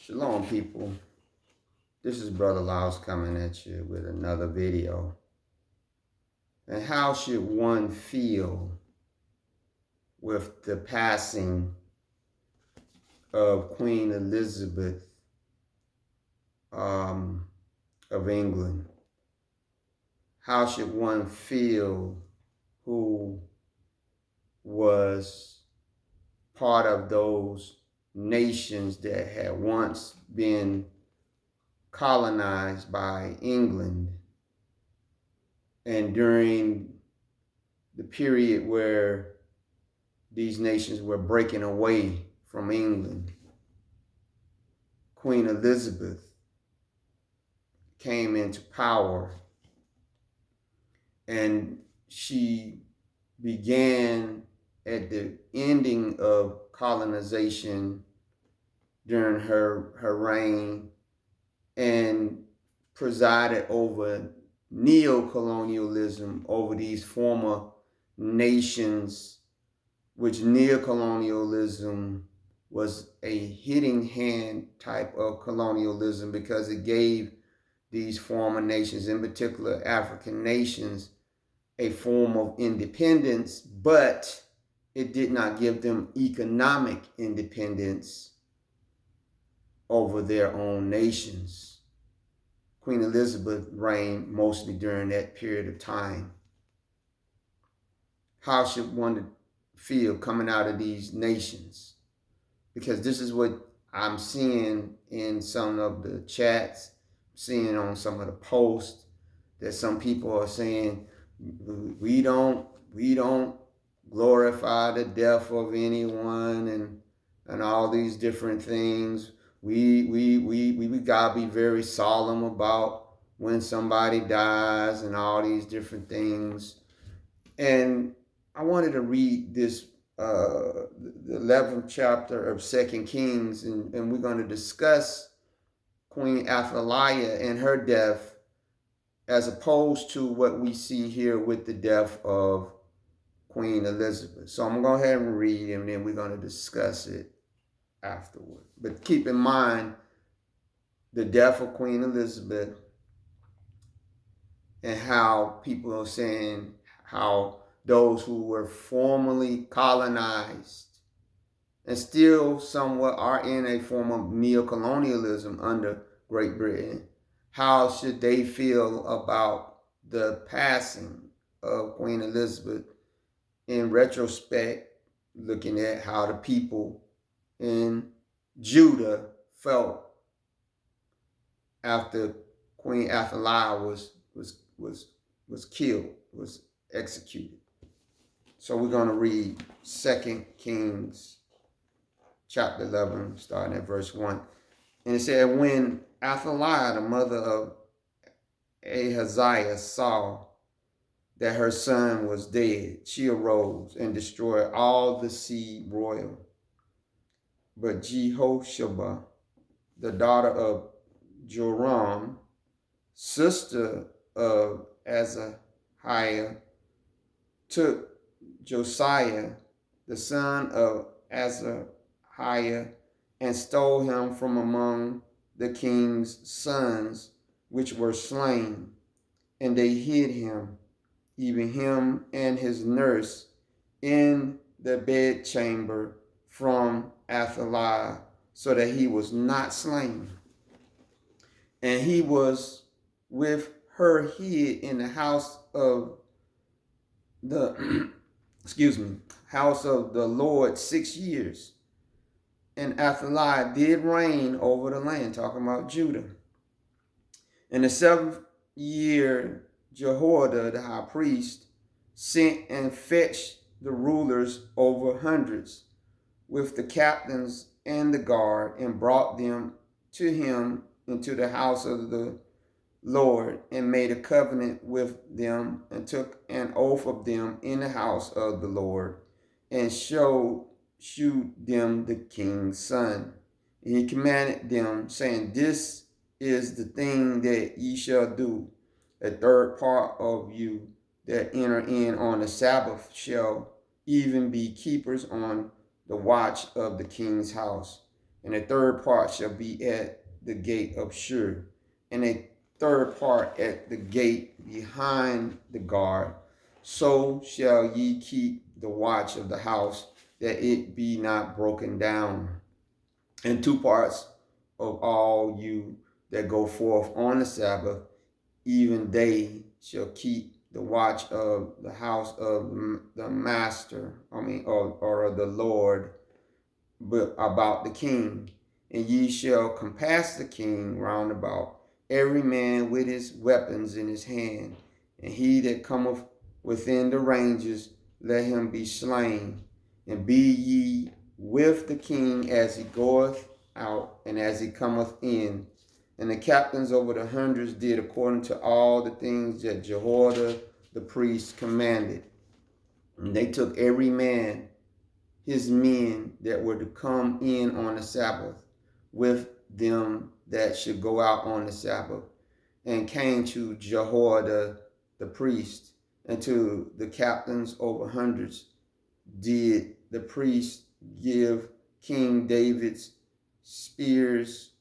Shalom, people. This is Brother Laos coming at you with another video. And how should one feel with the passing of Queen Elizabeth of England? How should one feel who was part of those nations that had once been colonized by England, and during the period where these nations were breaking away from England, Queen Elizabeth came into power, and she began at the ending of colonization during her reign and presided over neocolonialism over these former nations, which neocolonialism was a hitting hand type of colonialism because it gave these former nations, in particular African nations, a form of independence, but it did not give them economic independence over their own nations. Queen Elizabeth reigned mostly during that period of time. How should one feel coming out of these nations? Because this is what I'm seeing in some of the chats, seeing on some of the posts, that some people are saying, we don't glorify the death of anyone and all these different things. We gotta be very solemn about when somebody dies and all these different things. And I wanted to read this the 11th chapter of 2 Kings, and we're going to discuss Queen Athaliah and her death as opposed to what we see here with the death of Queen Elizabeth. So I'm going to go ahead and read, and then we're going to discuss it afterward. But keep in mind the death of Queen Elizabeth and how people are saying how those who were formerly colonized and still somewhat are in a form of neocolonialism under Great Britain, how should they feel about the passing of Queen Elizabeth in retrospect, looking at how the people in Judah felt after Queen Athaliah was killed, was executed. So we're going to read 2 Kings chapter 11, starting at verse 1. And it said, when Athaliah, the mother of Ahaziah, saw that her son was dead, she arose and destroyed all the seed royal. But Jehosheba, the daughter of Joram, sister of Ahaziah, took Josiah, the son of Ahaziah, and stole him from among the king's sons which were slain, and they hid him, even him and his nurse, in the bedchamber from Athaliah, so that he was not slain. And he was with her hid in the house of the house of the Lord 6 years. And Athaliah did reign over the land, talking about Judah. In the 7th year, Jehoiada, the high priest, sent and fetched the rulers over hundreds with the captains and the guard, and brought them to him into the house of the Lord, and made a covenant with them, and took an oath of them in the house of the Lord, and shewed them the king's son. And he commanded them, saying, this is the thing that ye shall do. A third part of you that enter in on the Sabbath shall even be keepers on the watch of the king's house. and a third part shall be at the gate of Shur, and a third part at the gate behind the guard. So shall ye keep the watch of the house, that it be not broken down. And two parts of all you that go forth on the Sabbath, even they shall keep the watch of the house of the master, or of the Lord, but about the king. And ye shall compass the king round about, every man with his weapons in his hand. And he that cometh within the ranges, let him be slain. And be ye with the king as he goeth out and as he cometh in. And the captains over the hundreds did according to all the things that Jehoiada the priest commanded. And they took every man his men that were to come in on the Sabbath with them that should go out on the Sabbath, and came to Jehoiada the priest, and to the captains over hundreds did the priest give King David's spears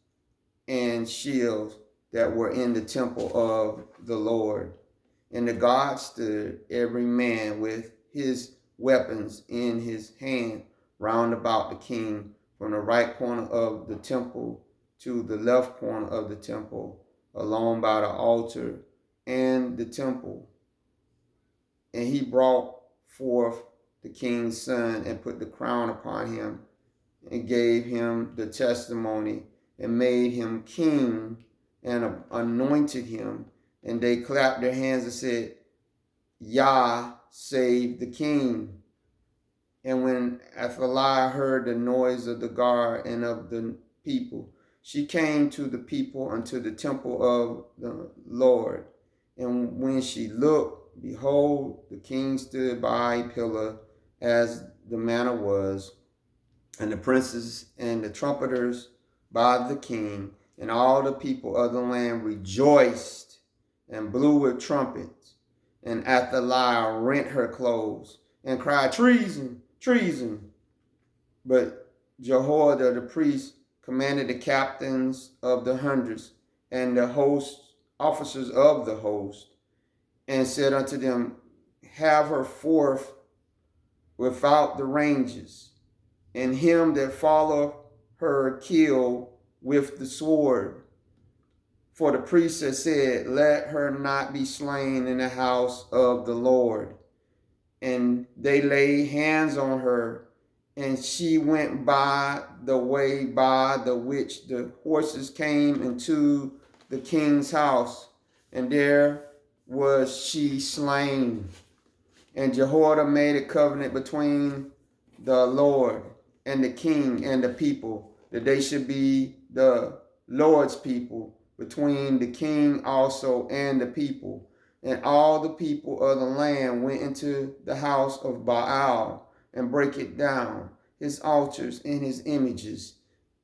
and shields that were in the temple of the Lord. And the guard stood every man with his weapons in his hand round about the king, from the right corner of the temple to the left corner of the temple, along by the altar and the temple. And he brought forth the king's son and put the crown upon him, and gave him the testimony, and made him king, and anointed him. And they clapped their hands and said, Yah save the king. And when Athaliah heard the noise of the guard and of the people, she came to the people unto the temple of the Lord. And when she looked, behold, the king stood by a pillar, as the manner was, and the princes and the trumpeters by the king, and all the people of the land rejoiced and blew with trumpets. And Athaliah rent her clothes and cried, Treason, treason. But Jehoiada the priest commanded the captains of the hundreds and the officers of the host, and said unto them, Have her forth without the ranges, and him that followeth her kill with the sword. For the priest had said, Let her not be slain in the house of the Lord. And they laid hands on her, and she went by the way by the which the horses came into the king's house, and there was she slain. And Jehoiada made a covenant between the Lord and the king and the people, that they should be the Lord's people, between the king also and the people. And all the people of the land went into the house of Baal, and break it down, his altars and his images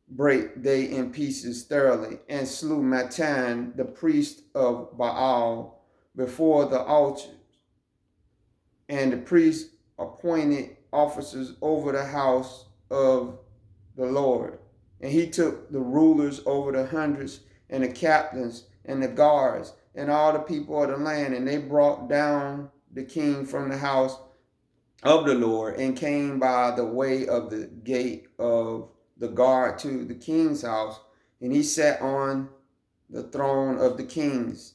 break they in pieces thoroughly, and slew Mattan the priest of Baal before the altar. And the priest appointed officers over the house of the Lord. And he took the rulers over the hundreds, and the captains, and the guards, and all the people of the land, and they brought down the king from the house of the Lord, and came by the way of the gate of the guard to the king's house. And he sat on the throne of the kings.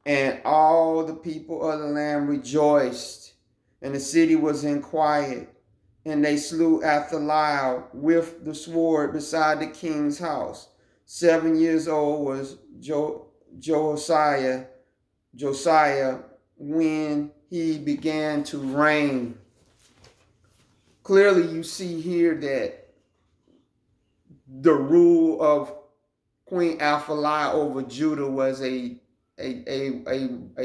And all the people of the land rejoiced, and the city was in quiet. And they slew Athaliah with the sword beside the king's house. 7 years old was Josiah when he began to reign. Clearly, you see here that the rule of Queen Athaliah over Judah was a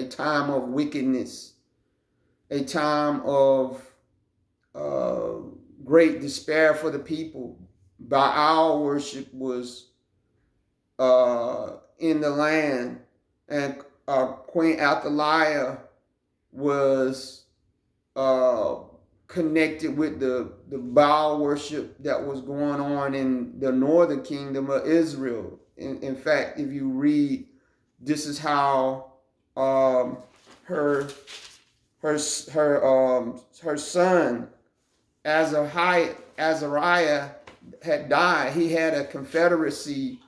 time of wickedness, a time of great despair for the people. Baal worship was in the land, and Queen Athaliah was connected with the Baal worship that was going on in the northern kingdom of Israel. In fact, if you read, this is how her her son Azariah had died. He had a confederacy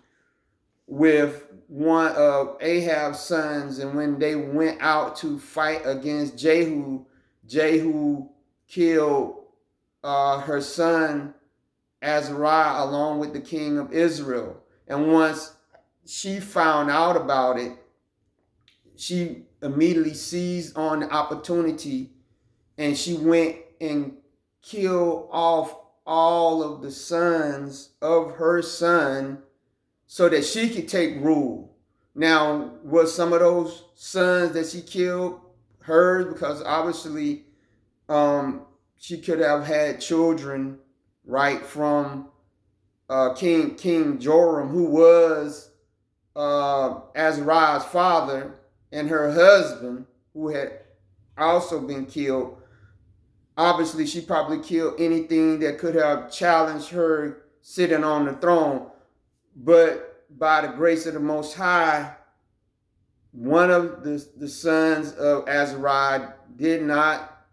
with one of Ahab's sons, and when they went out to fight against Jehu, Jehu killed her son Azariah along with the king of Israel. And once she found out about it, she immediately seized on the opportunity and she went and killed off all of the sons of her son so that she could take rule. Now, was some of those sons that she killed hers? Because obviously she could have had children, right, from King Joram, who was Azariah's father, and her husband, who had also been killed. Obviously, she probably killed anything that could have challenged her sitting on the throne. But by the grace of the Most High, one of the sons of Azariah did not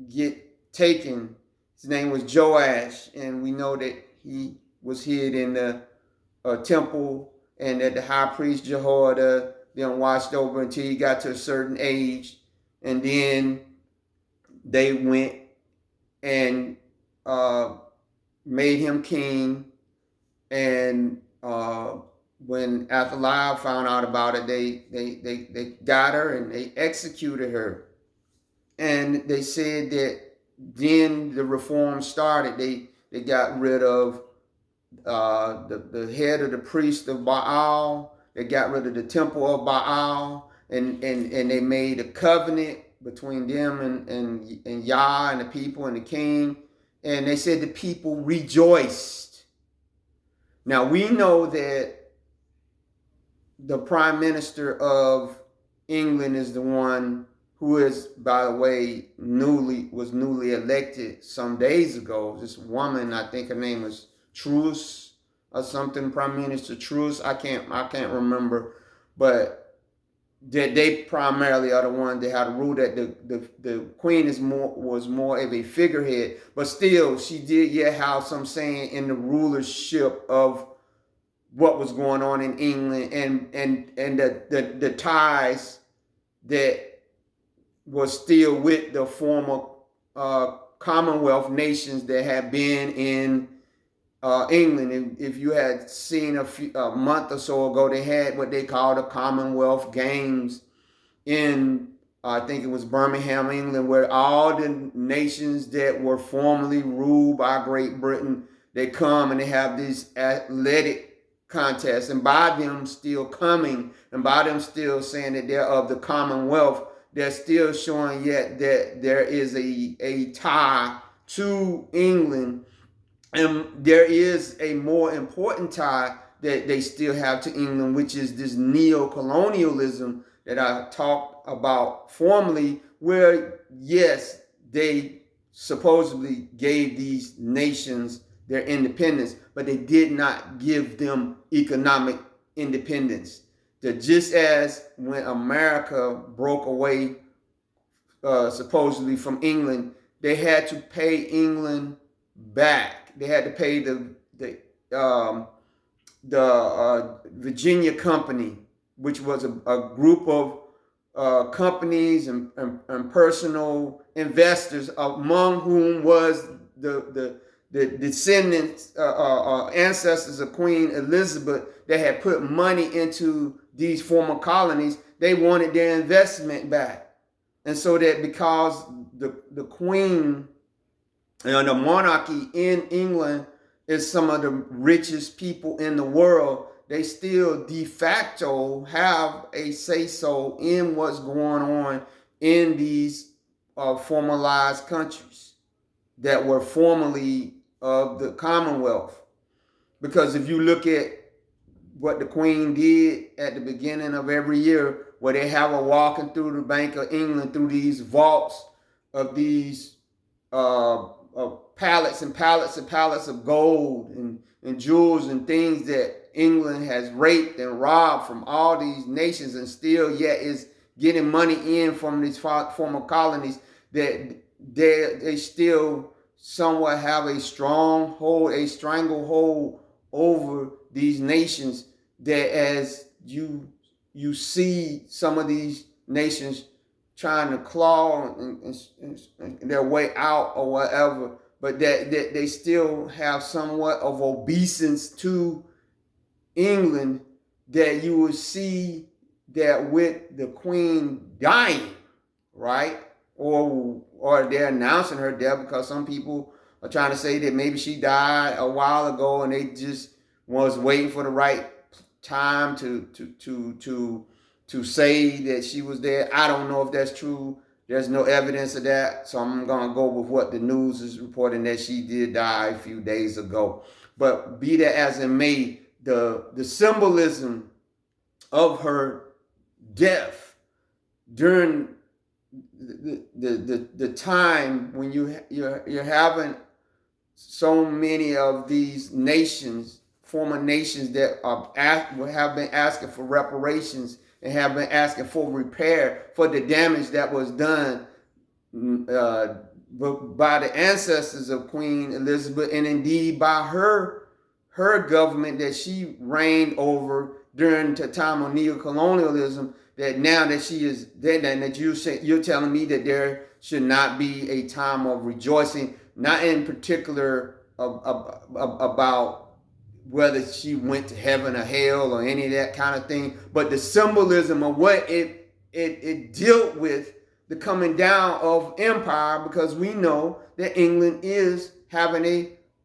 get taken. His name was Joash, and we know that he was hid in the temple, and that the high priest Jehoiada then watched over until he got to a certain age, and then they went and made him king. And when Athaliah found out about it, they got her and they executed her. And they said that then the reform started. They got rid of the head of the priest of Baal. They got rid of the temple of Baal, and they made a covenant between them and Yah and the people and the king. And they said the people rejoiced. Now we know that the prime minister of England is the one who is, by the way, newly elected some days ago. This woman, I think her name is Truss or something, Prime Minister Truss. I can't remember, but that they primarily are the ones that had to rule. That the queen was more of a figurehead, but still she did yet have some saying in the rulership of what was going on in England, and the ties that was still with the former Commonwealth nations that had been in England. And if you had seen a month or so ago, they had what they called the Commonwealth Games in, I think it was Birmingham, England, where all the nations that were formerly ruled by Great Britain, they come and they have these athletic contests. And by them still coming, and by them still saying that they're of the Commonwealth, they're still showing yet that there is a tie to England. And there is a more important tie that they still have to England, which is this neocolonialism that I talked about formerly, where, yes, they supposedly gave these nations their independence, but they did not give them economic independence. That just as when America broke away supposedly from England, they had to pay England back. They had to pay the Virginia Company, which was a group of companies and personal investors, among whom was the descendants, ancestors of Queen Elizabeth, that had put money into these former colonies. They wanted their investment back. And so that because the Queen and the monarchy in England is some of the richest people in the world, they still de facto have a say-so in what's going on in these formalized countries that were formerly of the Commonwealth. Because if you look at what the Queen did at the beginning of every year, where they have her walking through the Bank of England, through these vaults of these pallets and pallets and pallets of gold and jewels and things that England has raped and robbed from all these nations, and still yet is getting money in from these former colonies, that they still somewhat have a stronghold, a stranglehold over these nations, that as you see some of these nations trying to claw and their way out or whatever, but that they still have somewhat of obeisance to England, that you will see that with the Queen dying, right? Or they're announcing her death, because some people are trying to say that maybe she died a while ago and they just was waiting for the right time to say that she was there. I don't know if that's true. There's no evidence of that, so I'm gonna go with what the news is reporting, that she did die a few days ago. But be that as it may, the symbolism of her death during the time when you're having so many of these nations, former nations, that have been asking for reparations and have been asking for repair for the damage that was done by the ancestors of Queen Elizabeth, and indeed by her government that she reigned over during the time of neocolonialism. That now that she is dead, and that you're telling me that there should not be a time of rejoicing, not in particular about whether she went to heaven or hell or any of that kind of thing, but the symbolism of what it dealt with, the coming down of empire, because we know that England is having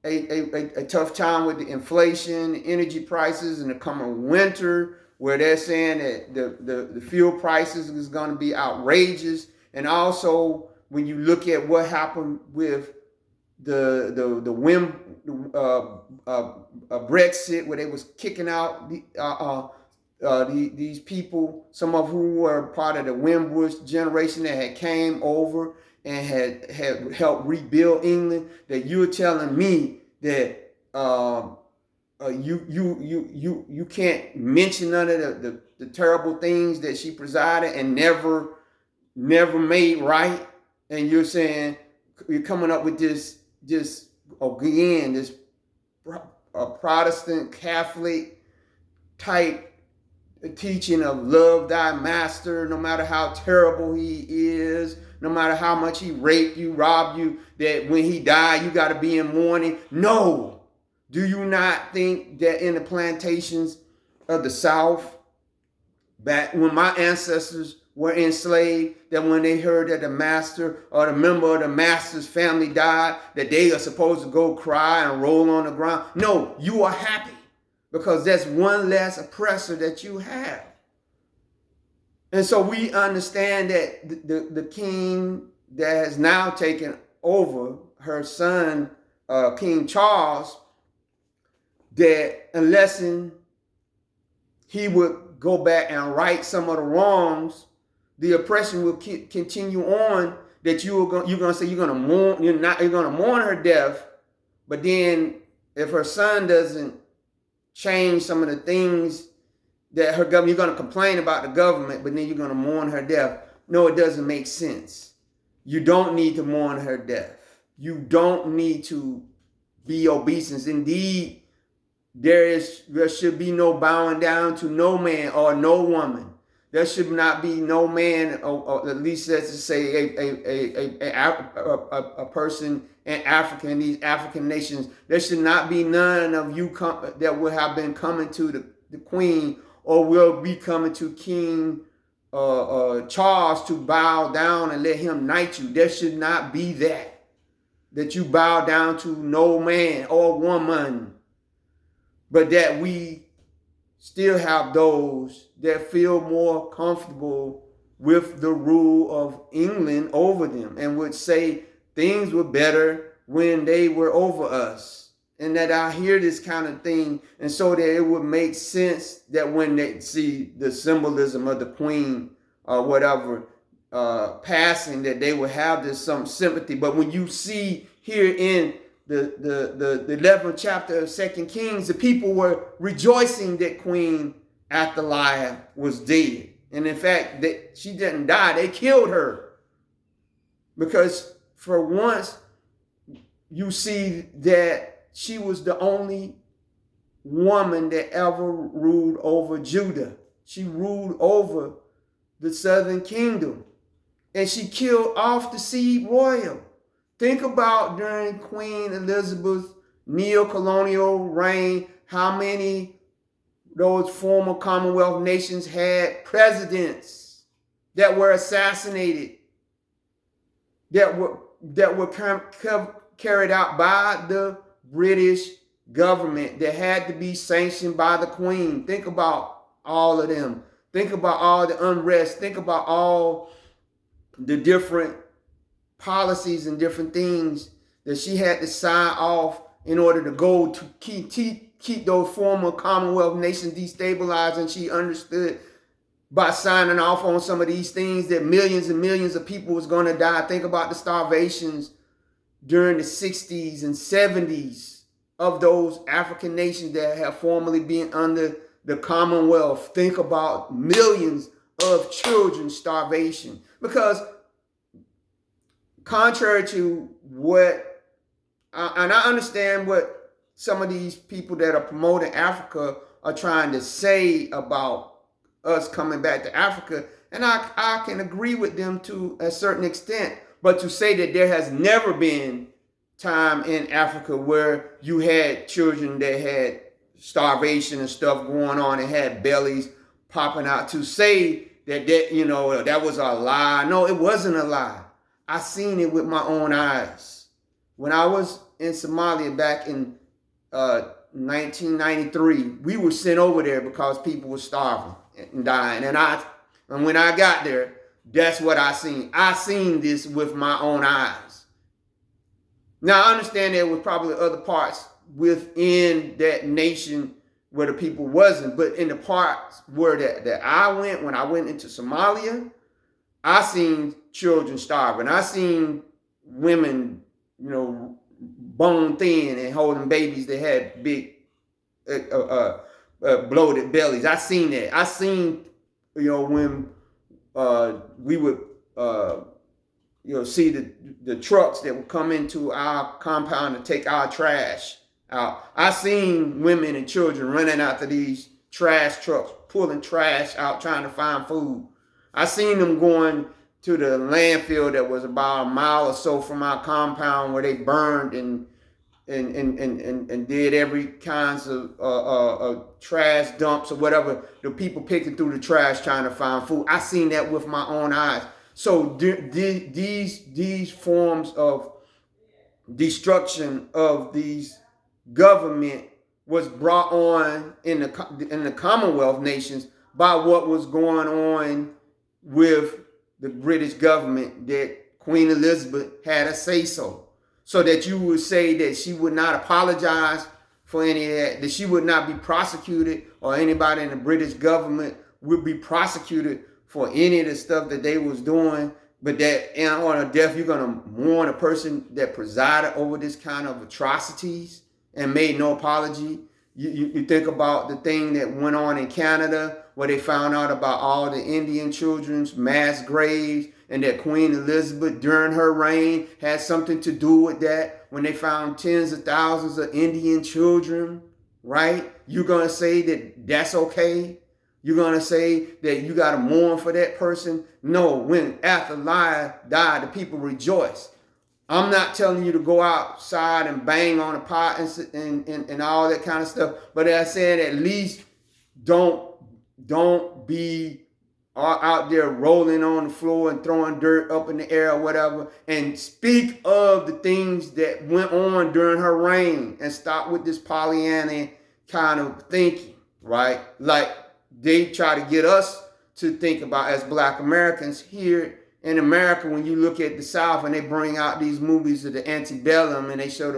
a tough time with the inflation, energy prices, and the coming winter, where they're saying that the fuel prices is going to be outrageous. And also, when you look at what happened with the Brexit, where they was kicking out these people, some of who were part of the Wimbush generation that had came over and had helped rebuild England, that you're telling me that you can't mention none of the terrible things that she presided and never made right, and you're saying, you're coming up with this again, this Protestant Catholic type teaching of love thy master, no matter how terrible he is, no matter how much he raped you, robbed you, that when he died you got to be in mourning. No. Do you not think that in the plantations of the South, back when my ancestors were enslaved, that when they heard that the master or the member of the master's family died, that they are supposed to go cry and roll on the ground? No, you are happy, because that's one less oppressor that you have. And so we understand that the king that has now taken over, her son, King Charles, that unless he would go back and right some of the wrongs, the oppression will continue on. That you're going to say you're going to mourn, you're going to mourn her death, but then if her son doesn't change some of the things that her government, you're going to complain about the government, but then you're going to mourn her death. No, it doesn't make sense. You don't need to mourn her death. You don't need to be obeisance. Indeed, there should be no bowing down to no man or no woman. There should not be no man, or at least let's just say a person in Africa, in these African nations. There should not be none of you that would have been coming to the Queen, or will be coming to King Charles to bow down and let him knight you. There should not be that you bow down to no man or woman. But that we still have those that feel more comfortable with the rule of England over them, and would say things were better when they were over us. And that I hear this kind of thing, and so that it would make sense that when they see the symbolism of the Queen or whatever, passing that they would have this some sympathy. But when you see here in the 11th chapter of 2 Kings, the people were rejoicing that Queen Athaliah was dead. And in fact, that she didn't die. They killed her. Because for once, you see that she was the only woman that ever ruled over Judah. She ruled over the southern kingdom. And she killed off the seed royal. Think about during Queen Elizabeth's neocolonial reign, how many those former Commonwealth nations had presidents that were assassinated, that were carried out by the British government, that had to be sanctioned by the Queen. Think about all of them. Think about all the unrest. Think about all the different policies and different things that she had to sign off in order to go to keep those former Commonwealth nations destabilized. And she understood by signing off on some of these things that millions and millions of people was going to die. Think about the starvations during the 60s and 70s of those African nations that have formerly been under the Commonwealth. Think about millions of children starvation. Because contrary to what, and I understand what some of these people that are promoting Africa are trying to say about us coming back to Africa, and I can agree with them to a certain extent, but to say that there has never been time in Africa where you had children that had starvation and stuff going on and had bellies popping out, to say that that was a lie. No, it wasn't a lie. I seen it with my own eyes. When I was in Somalia back in 1993, we were sent over there because people were starving and dying. And when I got there, that's what I seen. I seen this with my own eyes. Now, I understand there was probably other parts within that nation where the people wasn't, but in the parts where that I went, when I went into Somalia, I seen children starving. I seen women, bone thin and holding babies that had big, bloated bellies. I seen that. I seen, when we would, see the trucks that would come into our compound to take our trash out. I seen women and children running after these trash trucks, pulling trash out, trying to find food. I seen them going to the landfill that was about a mile or so from our compound, where they burned and did every kinds of trash dumps or whatever. The people picking through the trash trying to find food. I seen that with my own eyes. So these forms of destruction of these government was brought on in the Commonwealth nations by what was going on with the British government, that Queen Elizabeth had a say-so. So that you would say that she would not apologize for any of that she would not be prosecuted, or anybody in the British government would be prosecuted for any of the stuff that they was doing, but that on a death, you're going to mourn a person that presided over this kind of atrocities and made no apology. You think about the thing that went on in Canada, where they found out about all the Indian children's mass graves, and that Queen Elizabeth during her reign had something to do with that, when they found tens of thousands of Indian children, right? You're going to say that that's okay? You're going to say that you got to mourn for that person? No, when Athaliah died, the people rejoiced. I'm not telling you to go outside and bang on a pot and all that kind of stuff. But as I said, at least don't be out there rolling on the floor and throwing dirt up in the air or whatever. And speak of the things that went on during her reign, and stop with this Pollyanna kind of thinking, right? Like they try to get us to think about as Black Americans here in America. When you look at the South and they bring out these movies of the antebellum, and they show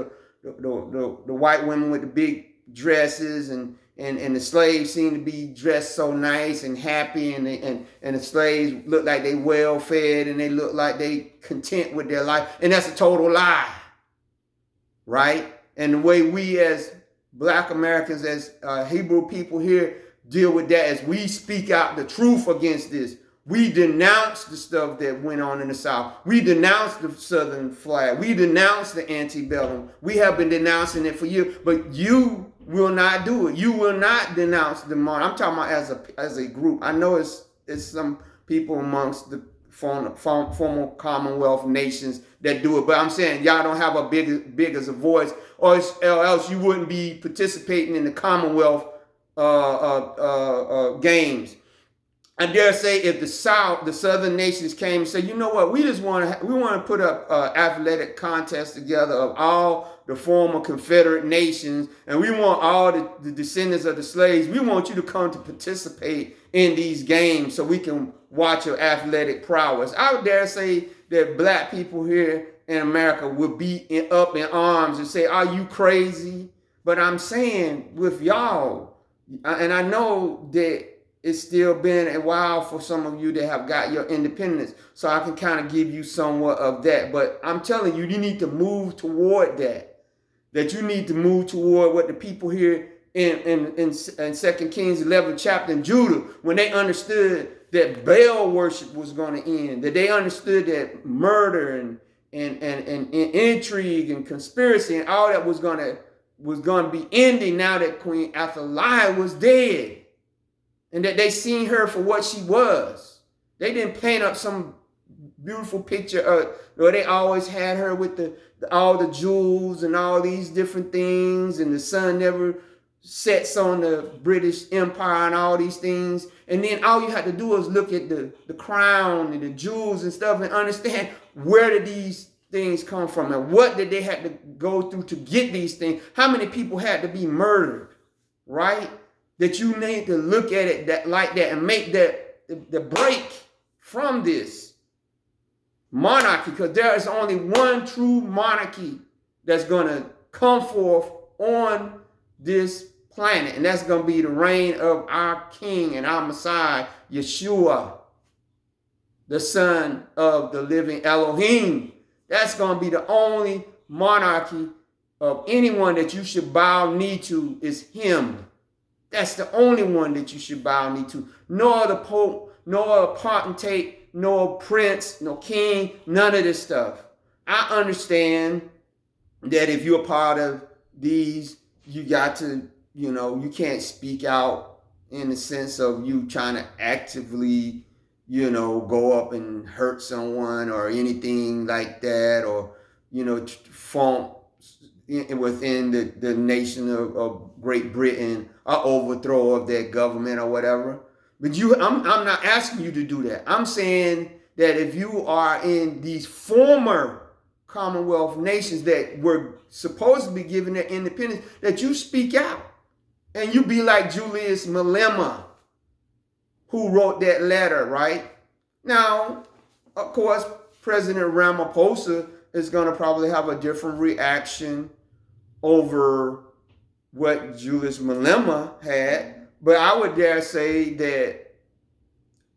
the white women with the big dresses and and the slaves seem to be dressed so nice and happy, and the slaves look like they well fed and they look like they content with their life, and that's a total lie, right? And the way we as Black Americans, as Hebrew people here, deal with that is we speak out the truth against this. We denounce the stuff that went on in the South. We denounce the Southern flag. We denounce the antebellum. We have been denouncing it for years, but you will not do it. You will not denounce the monarch. I'm talking about as a group. I know it's some people amongst the former Commonwealth nations that do it, but I'm saying y'all don't have a big as a voice, or else you wouldn't be participating in the Commonwealth games. I dare say if the Southern nations came and said, you know what, we want to put up athletic contests together of all the former Confederate nations, and we want all the descendants of the slaves. We want you to come to participate in these games so we can watch your athletic prowess. I would dare say that Black people here in America would be up in arms and say, are you crazy? But I'm saying with y'all, and I know that it's still been a while for some of you that have got your independence, so I can kind of give you somewhat of that. But I'm telling you, you need to move toward that. That you need to move toward what the people here in 2 Kings 11 chapter in Judah, when they understood that Baal worship was going to end, that they understood that murder and intrigue and conspiracy and all that was going to be ending now that Queen Athaliah was dead. And that they seen her for what she was. They didn't paint up some beautiful picture or they always had her with all the jewels and all these different things, and the sun never sets on the British Empire and all these things. And then all you had to do was look at the crown and the jewels and stuff and understand, where did these things come from and what did they have to go through to get these things? How many people had to be murdered, right? That you need to look at it like that and make the break from this monarchy, because there is only one true monarchy that's going to come forth on this planet, and that's going to be the reign of our King and our Messiah, Yeshua, the Son of the living Elohim. That's going to be the only monarchy of anyone that you should bow knee to, is him. That's the only one that you should bow knee to. No other pope, no other potentate, no prince, no king, none of this stuff. I understand that if you're a part of these, you got to, you can't speak out in the sense of you trying to actively, go up and hurt someone or anything like that, or, form within the nation of Great Britain, or overthrow of their government or whatever. But I'm not asking you to do that. I'm saying that if you are in these former Commonwealth nations that were supposed to be given their independence, that you speak out and you be like Julius Malema, who wrote that letter, right? Now, of course, President Ramaphosa is going to probably have a different reaction over what Julius Malema had, but I would dare say that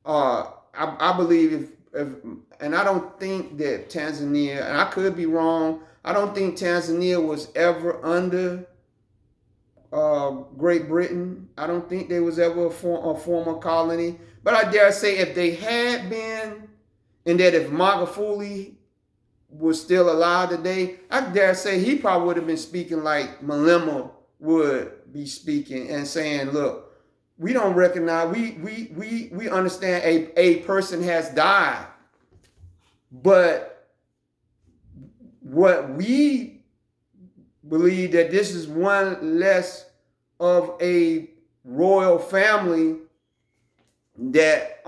I believe if and I don't think that Tanzania, and I could be wrong, I don't think Tanzania was ever under Great Britain. I don't think they was ever a former colony, but I dare say if they had been, and that if Magufuli was still alive today, I dare say he probably would have been speaking like Malema would be speaking and saying, look, we don't recognize, we understand a person has died, but what we believe that this is one less of a royal family that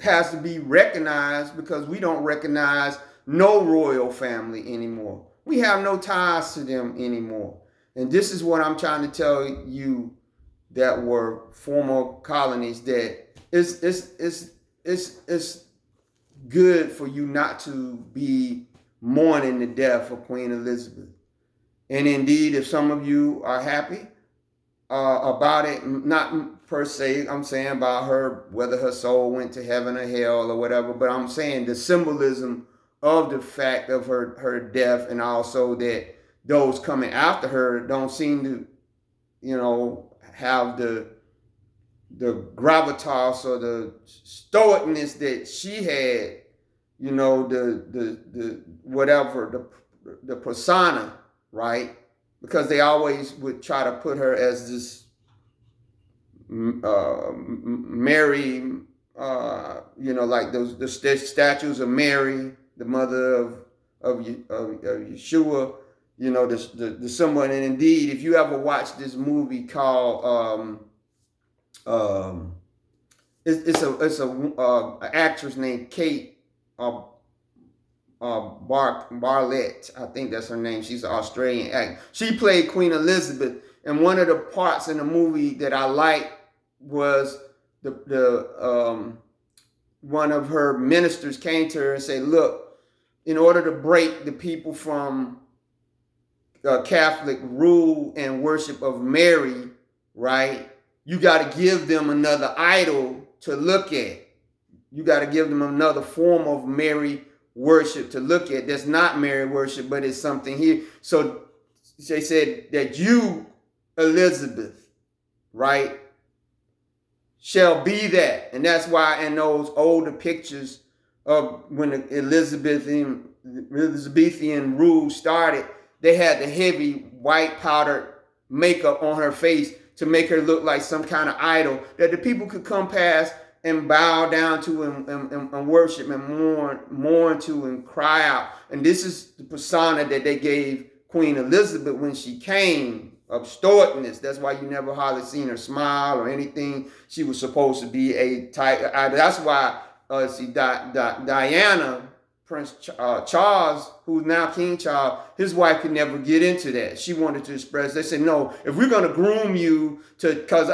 has to be recognized, because we don't recognize no royal family anymore. We have no ties to them anymore. And this is what I'm trying to tell you that were former colonies, that it's good for you not to be mourning the death of Queen Elizabeth. And indeed, if some of you are happy about it, not per se, I'm saying about her, whether her soul went to heaven or hell or whatever, but I'm saying the symbolism of the fact of her death, and also that those coming after her don't seem to, have the gravitas or the stoicness that she had, the whatever, the persona, right? Because they always would try to put her as this Mary, like the statues of Mary, the mother of Yeshua, the symbol. And indeed, if you ever watch this movie called it's a actress named Kate Barlett, I think that's her name. She's an Australian actor. She played Queen Elizabeth, and one of the parts in the movie that I liked was the one of her ministers came to her and said, "Look, in order to break the people from Catholic rule and worship of Mary, right? You got to give them another idol to look at. You got to give them another form of Mary worship to look at. That's not Mary worship, but it's something here." So they said that you, Elizabeth, right, shall be that. And that's why in those older pictures of when the Elizabethan rule started, they had the heavy white powdered makeup on her face to make her look like some kind of idol that the people could come past and bow down to and worship and mourn to and cry out. And this is the persona that they gave Queen Elizabeth when she came, of stoicness. That's why you never hardly seen her smile or anything. She was supposed to be a type. That's why Diana, Prince Charles, who's now King Charles, his wife could never get into that. She wanted to express. They said, no, if we're going to groom you to, because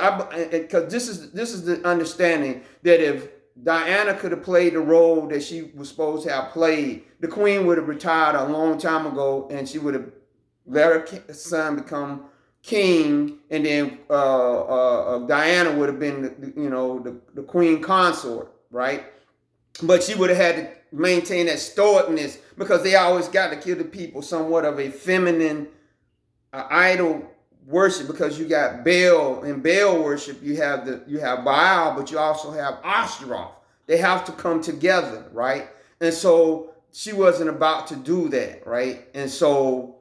this is the understanding that if Diana could have played the role that she was supposed to have played, the queen would have retired a long time ago, and she would have let her son become king, and then Diana would have been the queen consort, right? But she would have had to maintain that stoicness, because they always got to give the people somewhat of a feminine idol worship, because you got Baal. In Baal worship, you have Baal, but you also have Ashtaroth. They have to come together, right? And so she wasn't about to do that, right? And so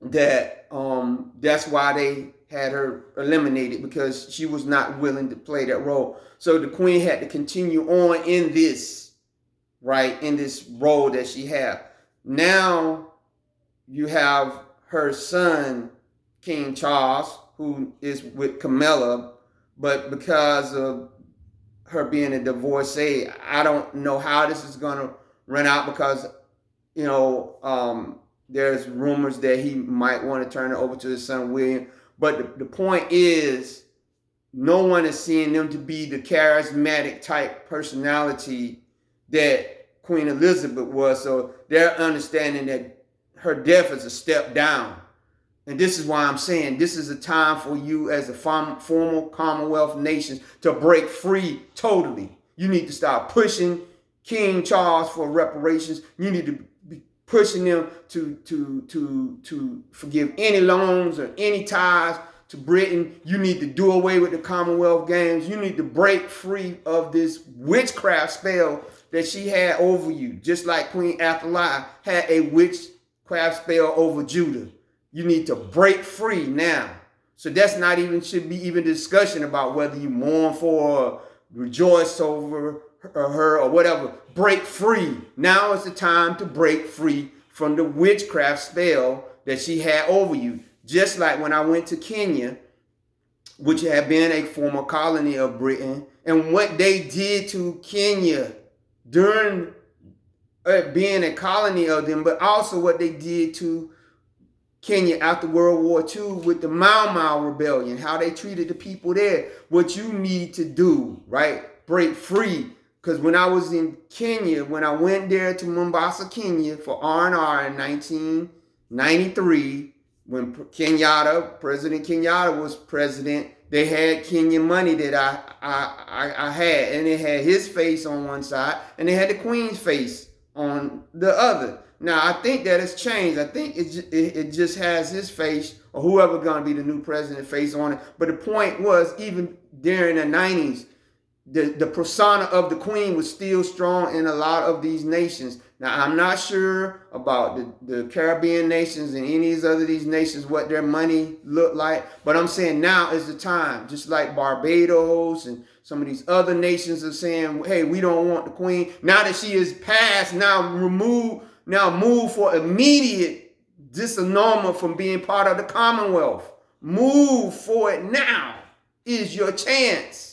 that's why they had her eliminated, because she was not willing to play that role. So the queen had to continue on in this, right, in this role that she had. Now you have her son, King Charles, who is with Camilla, but because of her being a divorcee, I don't know how this is going to run out, because there's rumors that he might want to turn it over to his son William. But the point is, no one is seeing them to be the charismatic type personality that Queen Elizabeth was. So they're understanding that her death is a step down. And this is why I'm saying this is a time for you as a formal Commonwealth nations to break free totally. You need to start pushing King Charles for reparations. You need to be pushing them to forgive any loans or any ties to Britain. You need to do away with the Commonwealth Games. You need to break free of this witchcraft spell that she had over you, just like Queen Athaliah had a witchcraft spell over Judah. You need to break free now. So that's not even, should be even discussion about whether you mourn for or rejoice over her or whatever. Break free. Now is the time to break free from the witchcraft spell that she had over you. Just like when I went to Kenya, which had been a former colony of Britain, and what they did to Kenya during being a colony of them, but also what they did to Kenya after World War II with the Mau Mau rebellion, how they treated the people there. What you need to do, right? Break free. Because when I was in Kenya, when I went there to Mombasa, Kenya for R&R in 1993, when President Kenyatta was president, they had Kenyan money that I had, and it had his face on one side, and they had the Queen's face on the other. Now I think that has changed. I think it just has his face or whoever going to be the new president face on it. But the point was, even during the 90s, the persona of the Queen was still strong in a lot of these nations. Now, I'm not sure about the Caribbean nations and any of these nations, what their money looked like. But I'm saying now is the time. Just like Barbados and some of these other nations are saying, hey, we don't want the Queen. Now that she is passed, now move for immediate disannulment from being part of the Commonwealth. Move for it now is your chance.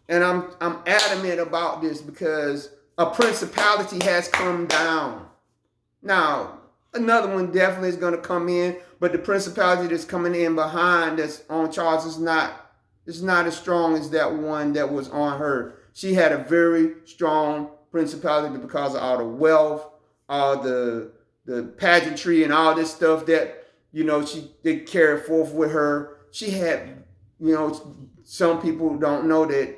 And I'm adamant about this because a principality has come down. Now, another one definitely is going to come in, but the principality that's coming in behind that's on Charles is not as strong as that one that was on her. She had a very strong principality because of all the wealth, all the pageantry and all this stuff that, they carried forth with her. She had, some people don't know that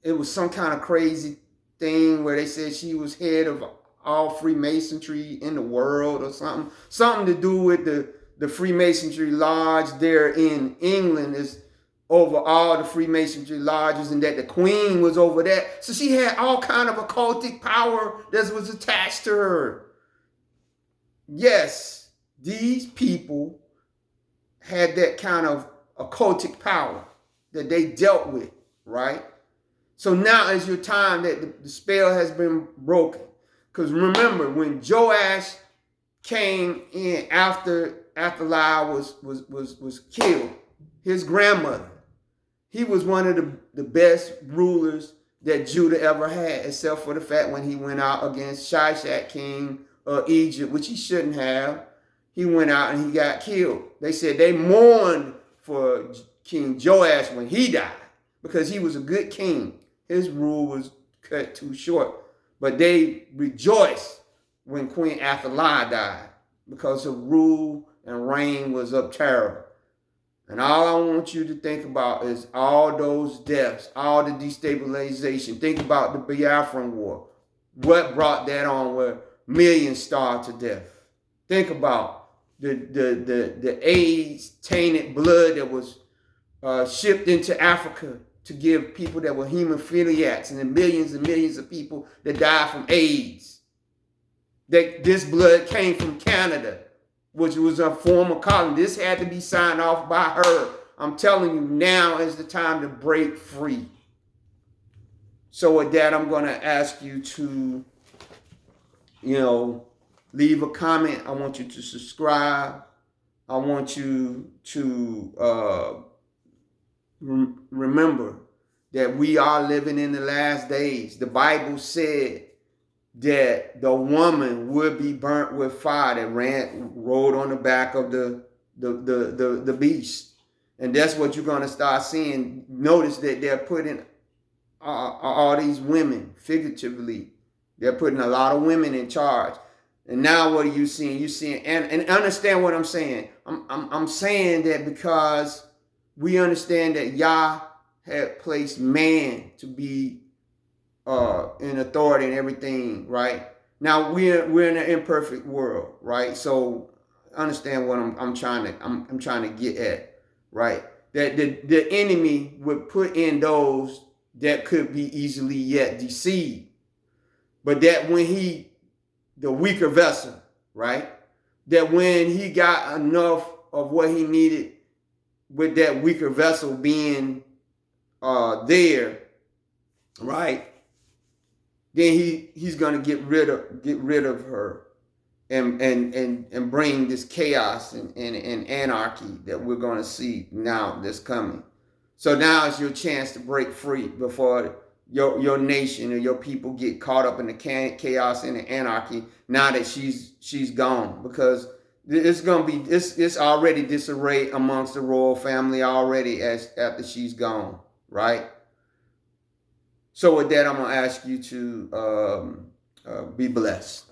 it was some kind of crazy thing where they said she was head of all Freemasonry in the world or something to do with the Freemasonry lodge there in England is over all the Freemasonry lodges, and that the Queen was over that. So she had all kind of occultic power that was attached to her. Yes, these people had that kind of occultic power that they dealt with, right? So now is your time that the spell has been broken. Because remember, when Joash came in after Athaliah was killed, his grandmother, he was one of the best rulers that Judah ever had, except for the fact when he went out against Shishak, king of Egypt, which he shouldn't have. He went out and he got killed. They said they mourned for King Joash when he died because he was a good king. His rule was cut too short. But they rejoiced when Queen Athaliah died because her rule and reign was up terrible. And all I want you to think about is all those deaths, all the destabilization. Think about the Biafran War. What brought that on where millions starved to death? Think about the AIDS tainted blood that was shipped into Africa to give people that were hemophiliacs, and then millions of people that died from AIDS. This blood came from Canada, which was a former colony. This had to be signed off by her. I'm telling you, now is the time to break free. So with that, I'm going to ask you to, leave a comment. I want you to subscribe. I want you to remember that we are living in the last days. The Bible said that the woman would be burnt with fire that rode on the back of the beast. And that's what you're going to start seeing. Notice that they're putting all these women, figuratively, they're putting a lot of women in charge. And now what are you seeing? You're seeing, and understand what I'm saying. I'm saying that because we understand that Yah had placed man to be in authority and everything, right? Now we're in an imperfect world, right? So understand what I'm trying to get at, right? That the enemy would put in those that could be easily yet deceived, but that when the weaker vessel, right? That when he got enough of what he needed with that weaker vessel being there, right? Then he's gonna get rid of her and bring this chaos and anarchy that we're gonna see now that's coming. So now is your chance to break free before your nation or your people get caught up in the chaos and the anarchy now that she's gone, because it's already disarray amongst the royal family already after she's gone, right? So with that, I'm gonna ask you to be blessed.